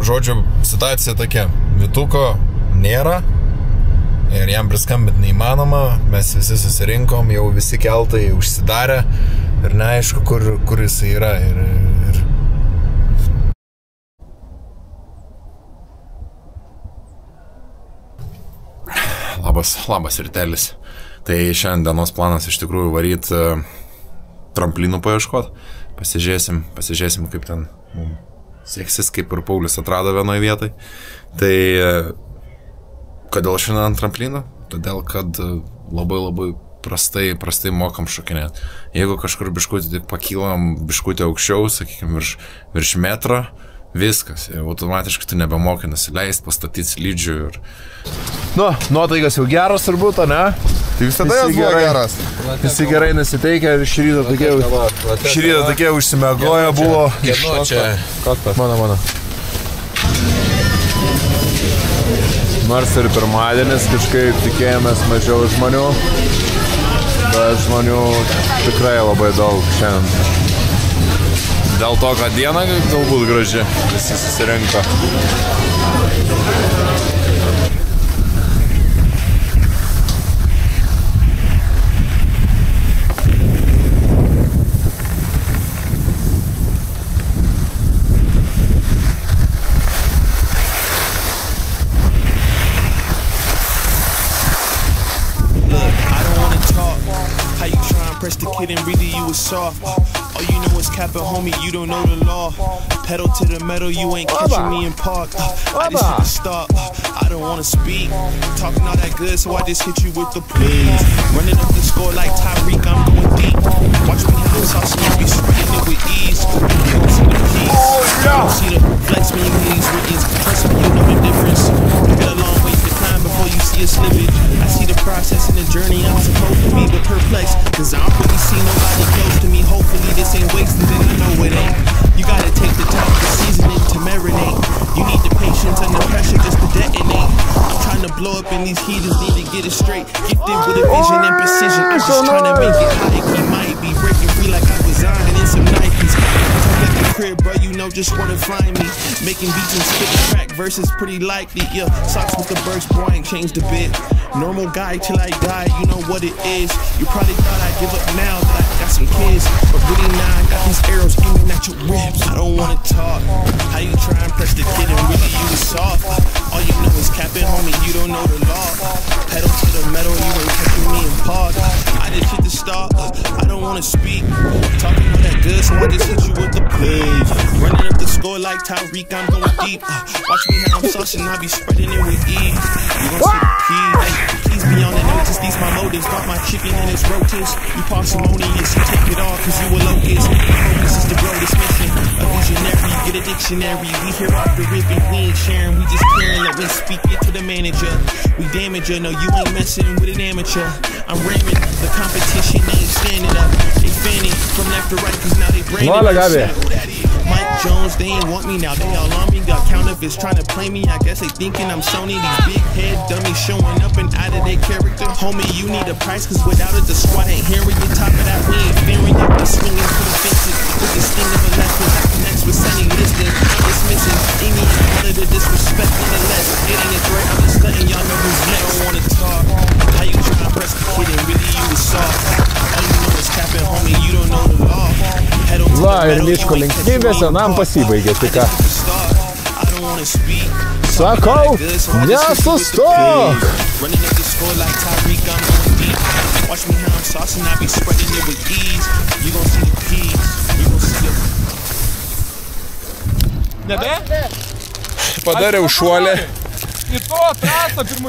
žodžiu, situacija tokia. Vytuko nėra ir jam priskambinti neįmanoma. Mes visi susirinkom, jau visi keltai užsidarė ir neaišku, kur jisai yra. Labas rytelis. Tai šiandienos planas iš tikrųjų varyt tramplinų paieškot. Pasižiūrėsim, kaip ten seksis, kaip ir Paulius atrado vienoje vietoj. Tai kodėl šiandien ant tramplinų? Todėl, kad labai prastai mokam šokinėti. Jeigu kažkur biškutį tik pakylam biškutį aukščiau, sakykime, virš metro, viskas. Automatiškai tu nebemokai nusileist, pastatyti slidžių ir... Nu, nuotaikas jau geras turbūt, ne? Tai visada jos buvo geras. Visi gerai nusiteikę ir šį rytą tokie užsimegoję buvo. Mano. Nors ir pirmadienis kažkaip tikėjomės mažiau žmonių, bet žmonių tikrai labai daug šiandien. Dėl to, kad diena galbūt graži, visi susirinko. Press the kid and really you was soft. All you know is capping, homie, you don't know the law. Pedal to the metal, you ain't catching me in park. I just hit the stop, I don't wanna speak. Talking all that good, so I just hit you with the please. Running up the score like Tyreek, I'm going deep. Watch me have sauce and you be spreading it with ease. You don't see the keys, you don't see the flex when you need these writtens. Trust me, you know the difference. You got a long way to climb before you see a slippage. I see the process and the journey, I'm supposed to be but perplexed. Cause I don't really see nobody close to me. Hopefully this ain't wasted and I know it ain't. You gotta take the time to season it, to marinate. You need the patience under pressure just to detonate. I'm trying to blow up and these heaters need to get it straight. Gifted with a vision and precision. I'm just trying to make it high. He might be breaking free like I designed it in some Nikes. At the crib, bro, you know just where to find me. Making beats and spitting crack verses pretty likely. Yeah, socks with the burst, boy, ain't changed a bit. Normal guy till I die, you know what it is. You probably thought I'd give up now that I got some kids, but really now I got these arrows aiming at your ribs. I don't wanna talk. How you try and press the kid and really you was soft. All you know is capping, homie, you don't know the law. Pedal to the metal, you ain't catching me in park. I just hit the stop, I don't wanna speak. Talking all that good, so I just hit you with the plays. Running up the score like Tyreek, I'm going deep. Watch me how I'm saucing, I be spreading it with ease. You gon' see the keys. Please be on the notice, these my motives. Bought my chicken and it's rotis. You parsimonious, you take it all cause you a locust. Focus is to grow this mission. A visionary, get a dictionary. We here off the rip and we ain't sharing. We just clearing, let me speak it to the manager. We damage her, no you ain't messing with an amateur. I'm ramming, the competition ain't standing up. They fanning from left to right cause now they branding us. Mike Jones, they ain't want me now, they all on me. Got counterfeits trying to play me, I guess they thinking I'm Sony. These big head dummies showing up and out of their character. Homie, you need a price, cause without it the squad ain't hearing you. Top of that, we ain't fearing you. We swinging for the fences, with the sting of a left, cause I connects with Sunny Liston. It's missing, Amy ain't all of the disrespect on the left. It ain't a threat, I'm just letting y'all know who's next. Don't wanna talk, how you trying to press the kid and really you was soft. All you know is capping, homie, you don't know the law. Va, ir miško linksmybėse nam pasibaigė, tai ką? Sakau, nesustok! Padariau šuolį.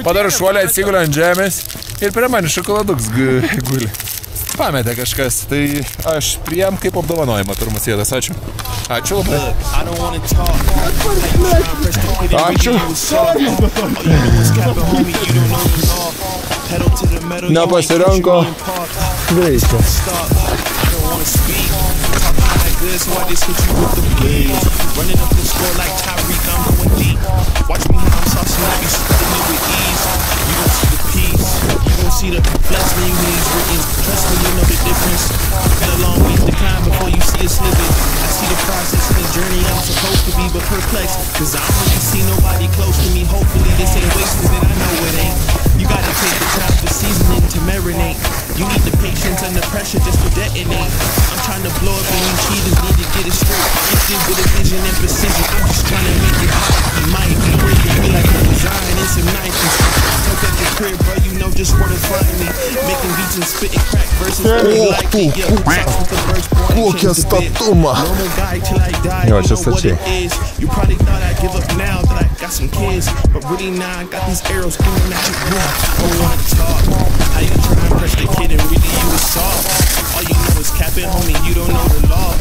Padariau šuolį, atsigulę ant žemės ir prie manį šokoladuks guli. Pametė kažkas, tai aš priėm kaip apdovanojimą pirmas vietas, ačiū. Ačiū labai. Ačiū. Nepasirenko greičio. See the flex when you need written. Trust me, you know the difference. Got a long way to climb before you see a snippet. I see the process and the journey I'm supposed to be, but perplexed. Cause I don't really see nobody close to me. Hopefully this ain't wasted and I know it ain't. You gotta take the time for seasoning to marinate. You need the patience under pressure just to detonate. I'm trying to blow up and you cheaters need to get it straight. Gifted with a vision and precision. I'm just trying to make it hot. You might be breaking me like a design in some 90s. Took at the crib, bro, you know just where to find me. Making beats and spitting crack verses really like it. Yeah, tracks with the verse born and change the bit. Normal guy till I die, don't know what it is. You probably thought I'd give up now that I got some kids. But really now I got these arrows coming at you. I don't wanna talk. How you try and press the kid and really you was soft. All you know is capping, homie, you don't know the law.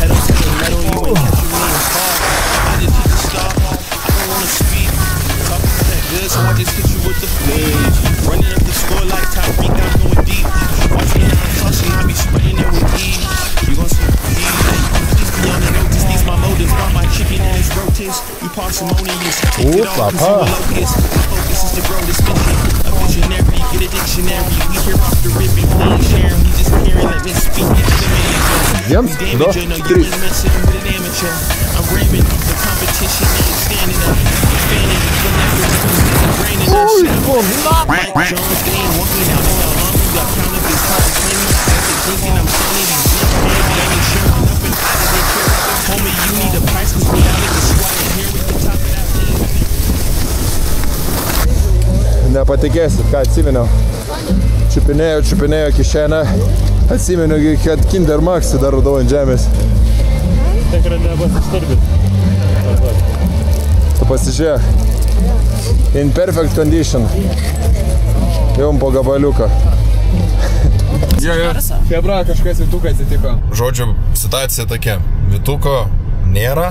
Pedal to the metal, you ain't catching me in fall. I just hit the stop, I don't wanna speak. Talking that good, so I just hit you with the flames. Running up the score like Tyreek, I'm going deep. Watch me now, I'm tossing, I be spreading it with ease. You gon' see me, just be on the notice. These my motives, brought my chicken and it's rotis. You parsimonious, take it all, cause you a locust. My focus is to grow this mission. A visionary, get a dictionary. We hear off the ribbon, clean sharing. We just hearing, let me speak it to me. Ем, да, три. I'm ramming the competition ain't standing up. Fanning the raining up. Mike Jones, they ain't walking out on how long we got counted this hard to claim me. After drinking, I'm standing these baby, I ain't showing up and out of their care. Homie, you need a price, cause we out of the squad and here we can top it out. Nepatikėsit, ką atsiminiau. Čiupinėjo kišenę. Atsiminiau, kad Kinder Maxi dar radau ant žemės. Tikrai nepasisturbit. Tu pasižiūrėk. In perfect condition. Jau po gabaliuką. Hebra, kažkas Vituką atsitiko. Žodžiu, situacija tokia. Vituko nėra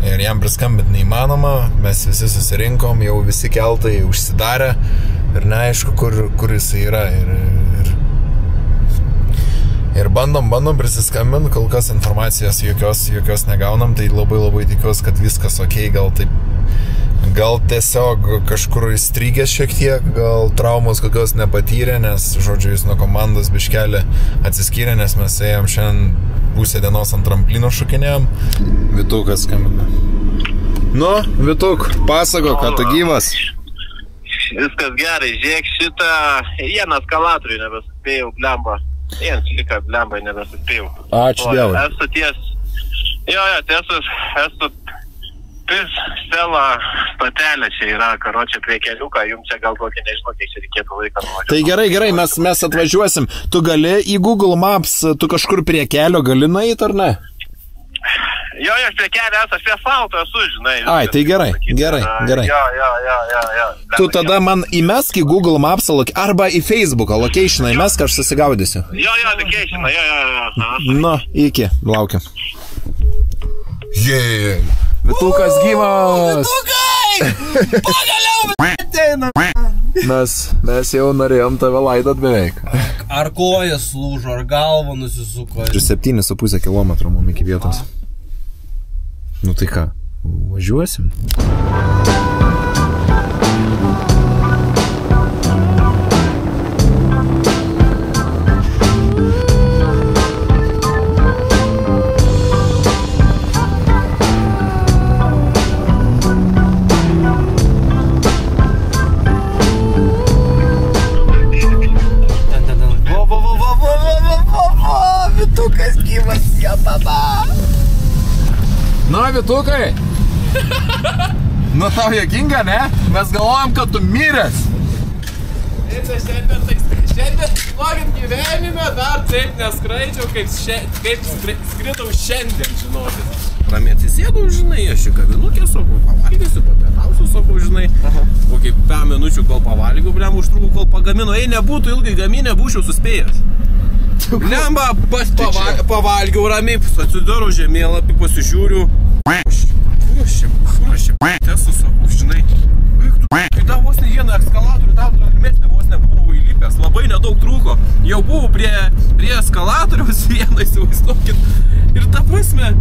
ir jam priskambinti neįmanoma. Mes visi susirinkom, jau visi keltai užsidarė ir neaišku, kur jisai yra. Ir bandom prisiskambinti, kol kas informacijos jokios negaunam, tai labai tikiuosi, kad viskas ok, gal tiesiog kažkur įstrigęs šiek tiek, gal traumos kokios nepatyrė, nes, žodžiu, jis nuo komandos biškelį atsiskyrė, nes mes ėjom šiandien pusę dienos ant tramplino šokinėjom. Vitukas skambina. Nu, Vituk, pasako, kad tu gyvas. Viskas gerai, žiūrėk šitą, vieną eskalatorių nebesuspėjau, blemba. Vienas lika, blemba, nebesuspėjau. Ačiū Dievui. Esu ties, tai esu Stela stotelė čia yra, karočią prie keliuką, jums čia gal kokį, nežinau, kiek čia reikėtų laiką nuvažiuoti. Tai gerai, mes atvažiuosim. Tu gali į Google Maps, tu kažkur prie kelio gali nueiti, ar ne? Jo, prie kelio esu, prie asfalto esu, žinai. Ai, tai gerai. Jo. Tu tada man įmesk į Google Maps arba į Facebook locationą įmesk, aš susigaudysiu. Jo, locationą, jo. Nu, iki, laukiam. Vitukas gyvas! Vitukai! Pagaliau! Mes jau norėjom tave laidat beveik. Ar kojas lūžo, ar galva nusisuko? 7,5 kilometrų mum iki vietos. Nu tai ką, važiuosim? Vitukas gyvas, jo baba. Nu, Vitukai. Nu, tau jokinga, ne? Mes galvojam, kad tu miręs. Šiandien, norint gyvenime, dar taip neskraidžiau, kaip skridau šiandien, žinokit. Ramiai atsisėdau, žinai, aš į kavinukę, sakau, pavalgysiu, papietausiu, sakau, žinai. O kaip 5 minučių, kol pavalgiau, blem, užtrukau, kol pagamino. Ei, nebūtų ilgai gaminę, būčiau suspėjęs. Blemba, pavalgiau ramiai, atsidarau žemėlapį, pasižiūriu. Kur aš čia, esu, sakau, žinai. Kai dar vos ne vieną eskalatorių, dar tolimesnį vos nebuvau įlipęs, labai nedaug trūko. Jau buvau prie eskalatoriaus vieną, įsivaizduokit. Ir ta prasme,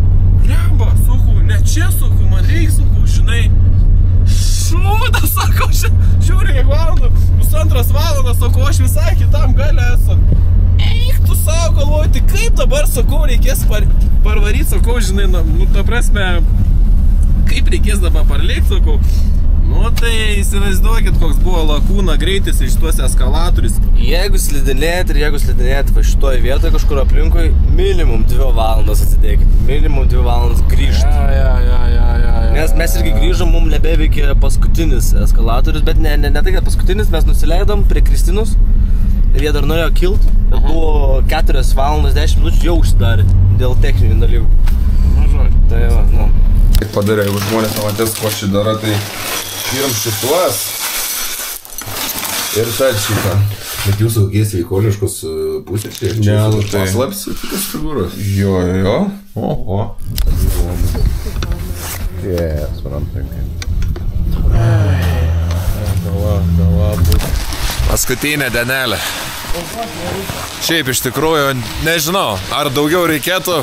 blemba, sakau, ne čia, sakau, man reikia, sakau, žinai. Šūda, sakau, žiūrėk, kiek valandų, 2,5 valandos, sakau, aš visai kitam gale esu. Eik, tu savo galvoji, tai kaip dabar, sakau, reikės parvaryti, sakau, žinai, nu, ta prasme, kaip reikės dabar parlėkti, sakau. Nu, tai įsivaizduokit, koks buvo lakūna greitis iš tuos eskalatorius. Jeigu slidinėjat ir jeigu slidinėjat va šitoje vietoje kažkur aplinkui, minimum 2 valandas atsidėkit. Minimum 2 valandas grįžt. Nes mes irgi grįžom, mums nebeveikė paskutinis eskalatorius, bet ne tai, kad paskutinis, mes nusileidom prie Kristinus ir jie dar norėjo kilt, bet buvo 4 valandas 10 minučių jau užsidarė dėl techninių dalykų. Nu, žodžiu. Tai va, nu. Kaip padarė, jeigu žmonės pamatės, ko šį daro, tai vyram šituos ir šitą. Bet jūsų kokiais veikoliškus pusryčiai? Ne, nu tai... Paslapsi tokios figūros. Jo. Oho. Yes, what I'm thinking. Gala bus. Paskutinė dienelė. Šiaip iš tikrųjų, nežinau, ar daugiau reikėtų,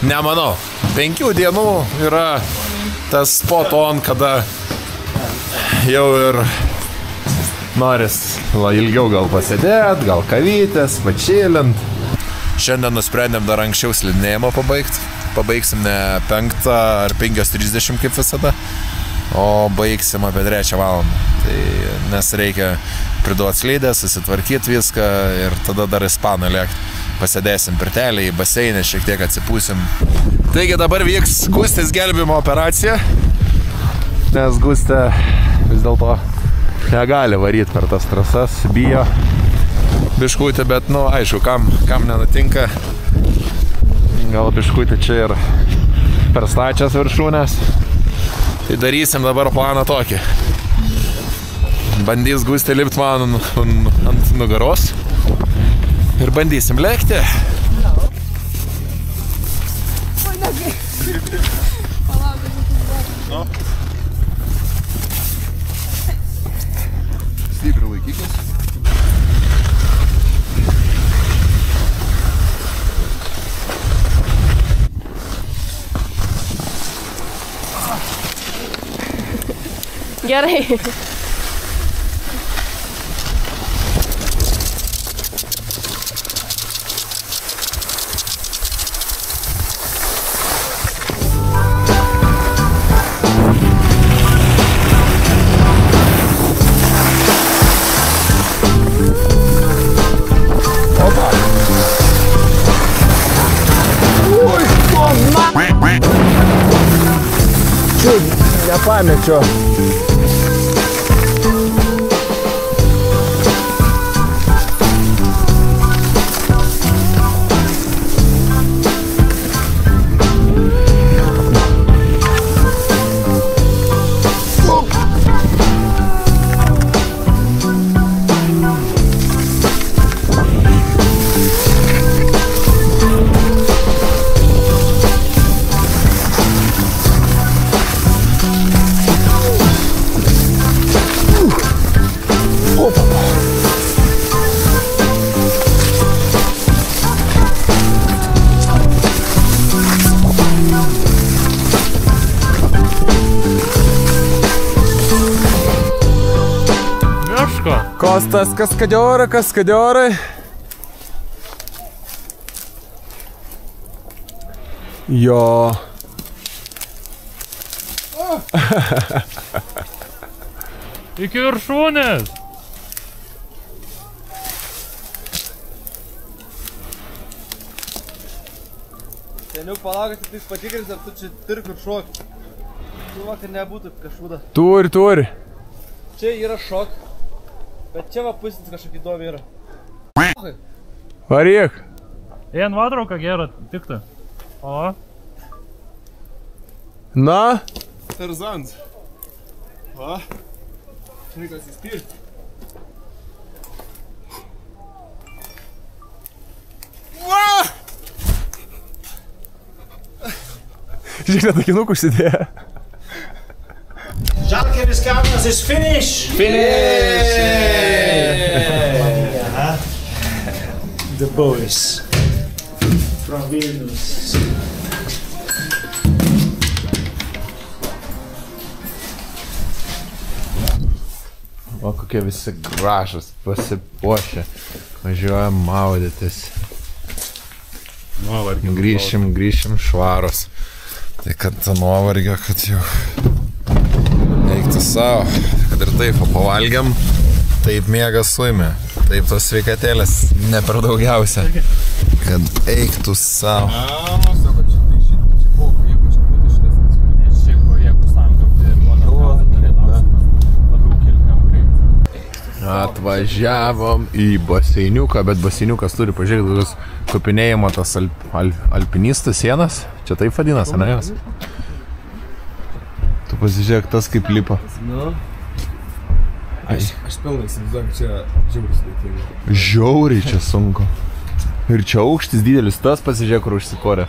nemanau. 5 dienų yra tas spot on, kada jau ir noris ilgiau gal pasėdėt, gal kavytės, pačilint. Šiandien nusprendėm dar anksčiau slidinėjimą pabaigti. Pabaigsim ne 5 ar 5:30 kaip visada, o baigsim apie 3 valandą. Tai nes reikia priduoti slidę, susitvarkyti viską ir tada dar ispaną lėkti. Pasėdėsim pirtelį į baseinę, šiek tiek atsipūsim. Taigi dabar vyks Gustės gelbimo operacija, nes Gustė vis dėlto negali varyti per tas trasas, bijo biškutį, bet nu aišku, kam nenutinka, gal biškutį čia ir per stačias viršūnės. Tai darysim dabar planą tokį. Bandys Gustė lipti man ant nugaros ir bandysim lėkti. Stipriai laikykis. Gerai. Nepamečiau. Kostas kaskadiorai. Jo. Iki viršūnės. Seniau palaukit, tik patikrins, ar tu čia turi kur šokti. Tu vakar nebūtų kažkada. Turi. Čia yra šok. Bet čia va pusins kažkokį įdomį yra. Varyk. Vien nuotrauką gerą, tikta. O. Na? Tarzans. Va. Reikas įspirti. Va! Žiūrėk, takinukų užsidėjo. Žalgiris Kaunas is finish! Finish! Yeah. The boys from Vilnius. O kokie visi gražus, pasipuošę. Važiuojam maudytis. Grįšim švarus. Tai kad tą nuovargio, kad jau eiktų savo, kad ir taip pavalgiam, taip miegas suimė, taip tos sveikatėlės ne per daugiausia, kad eiktų savo. Atvažiavom į baseiniuką, bet baseiniukas turi, pažiūrėk, kopinėjimo tas alpinistų sienas. Čia taip vadinasi, ne jos? Tu pasižiūrėk, tas kaip lipa. Nu. Aš pilnai įsivaizduoju, kad čia žiauriai sudėtinga. Žiauriai čia sunku. Ir čia aukštis didelis, tas pasižiūrėk, kur užsikorė.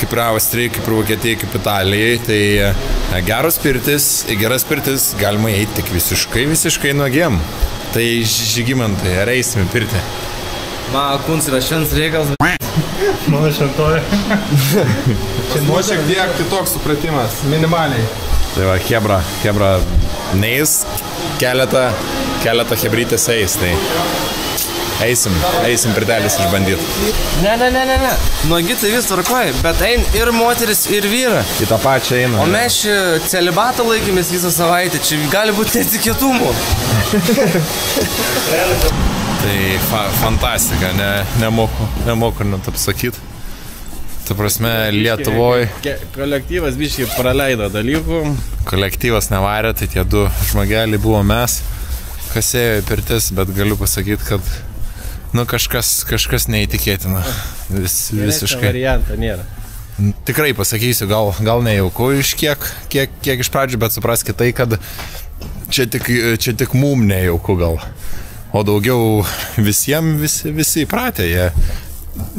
Kaip ir Austrijai, kaip ir Vokietijai, kaip Italijai, tai geras pirtis galima eiti tik visiškai nuogiem. Tai Žygimantai, ar eisime pirtį? Man kūns yra šiandien reikalas. Mano šventoji. Čia buvo šiek tiek kitoks supratimas, minimaliai. Tai va, Hebra neis, keletą hebrytės eis, tai eisim pirtelis išbandyti. Ne. Nuogi tai vis tvarkoji, bet ein ir moteris, ir vyra. Į tą pačią eina. O mes čia celibatą laikėmės visą savaitę, čia gali būti netikėtumų. Tai fantastika, nemoku net apsakyti. Ta prasme, Lietuvoj... Kolektyvas biškai praleido dalykų. Kolektyvas nevarė, tai tie du žmogeliai buvo mes, kas ėjo į pirtis, bet galiu pasakyti, kad kažkas neįtikėtina. Visiškai. Variantą nėra. Tikrai pasakysiu, gal nejauku iš kiek iš pradžių, bet supraskite tai, kad čia tik mum nejauku gal. O daugiau visi įpratę, jie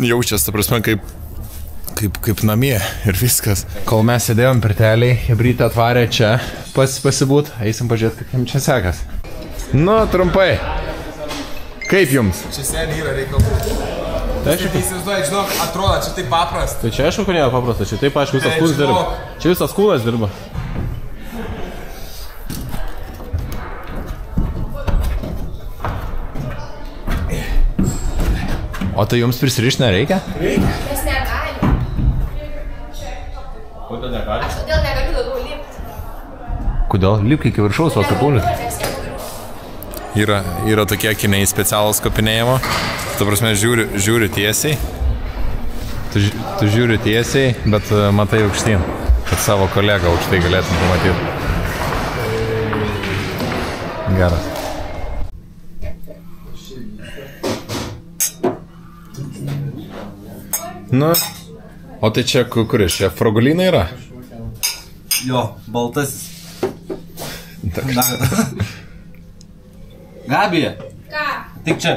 jaučiasi, ta prasme, kaip namie ir viskas. Kol mes sėdėjom pirteliai, Hebrytė atvarė čia pasibūt, eisim pažiūrėti, kaip jam čia sekas. Nu, trumpai. Kaip jums? Čia seniai yra reikalų. Tai įsivaizduoju, žinok, atrodo, čia taip paprasta. Tai čia aišku, kad nėra paprasta, čia taip aišku visas kūnas dirba. Čia visas kūnas dirba. O tai jums prisirišti nereikia? Reikia. Mes negalime. Kodėl negali? Aš todėl negaliu daugiau lipti. Kodėl? Lipk iki viršaus, o kaip Paulius? Yra tokie akiniai specialūs kopinėjimo. Ta prasme, žiūri tiesiai. Tu žiūri tiesiai, bet matai aukštyn. Kad savo kolegą aukštai galėtum pamatyti. Geras. Nu, o tai čia kuris? Čia fragolina yra? Jo, baltasis. Gabija. Ką? Tik čia.